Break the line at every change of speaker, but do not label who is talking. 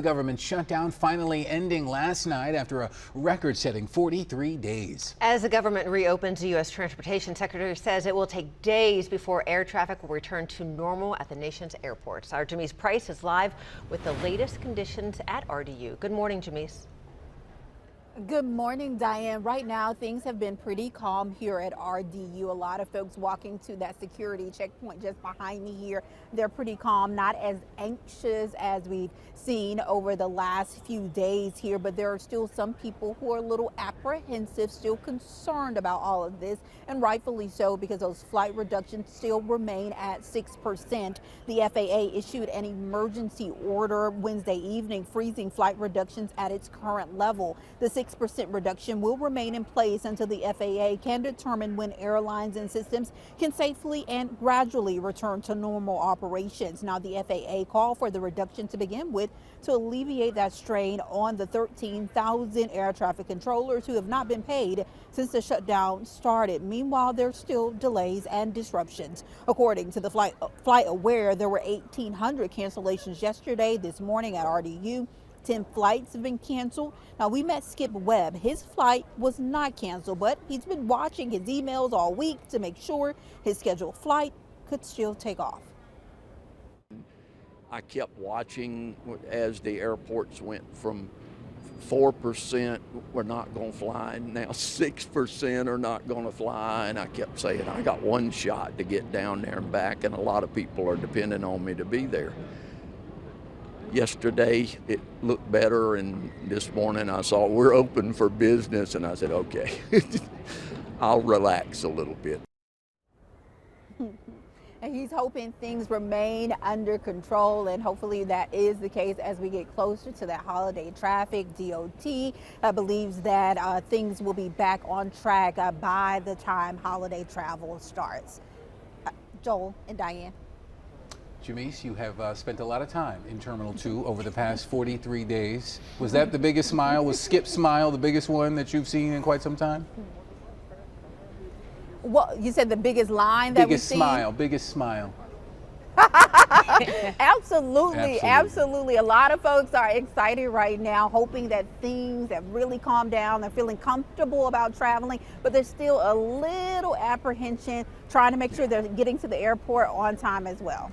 The government shutdown finally ending last night after a record-setting 43 days.
As the government reopens, the U.S. Transportation Secretary says it will take days before air traffic will return to normal at the nation's airports. Our Jamiese Price is live with the latest conditions at RDU. Good morning, Jamiese.
Good morning, Diane. Right now, things have been pretty calm here at RDU. A lot of folks walking to that security checkpoint just behind me here. They're pretty calm, not as anxious as we've seen over the last few days here, but there are still some people who are a little apprehensive, still concerned about all of this, and rightfully so, because those flight reductions still remain at 6%. The FAA issued an emergency order Wednesday evening, freezing flight reductions at its current level. The 6% reduction will remain in place until the FAA can determine when airlines and systems can safely and gradually return to normal operations. Now, the FAA called for the reduction to begin with to alleviate that strain on the 13,000 air traffic controllers who have not been paid since the shutdown started. Meanwhile, there's still delays and disruptions. According to the Flight Aware, there were 1,800 cancellations yesterday. This morning at RDU, 10 flights have been canceled. Now, we met Skip Webb. His flight was not canceled, but he's been watching his emails all week to make sure his scheduled flight could still take off.
I kept watching as the airports went from 4% we're not going to fly, now 6% are not going to fly, and I kept saying I got one shot to get down there and back, and a lot of people are depending on me to be there. Yesterday it looked better, and this morning I saw we're open for business, and I said, okay, I'll relax a little bit.
And he's hoping things remain under control, and hopefully that is the case as we get closer to that holiday traffic. DOT believes that things will be back on track by the time holiday travel starts. Joel and Diane.
Jamiese, you have spent a lot of time in Terminal 2 over the past 43 days. Was that the biggest smile? Was Skip's smile the biggest one that you've seen in quite some time?
Well, you said the biggest line that we've seen?
Biggest smile.
Absolutely. A lot of folks are excited right now, hoping that things have really calmed down. They're feeling comfortable about traveling, but there's still a little apprehension, trying to make sure they're getting to the airport on time as well.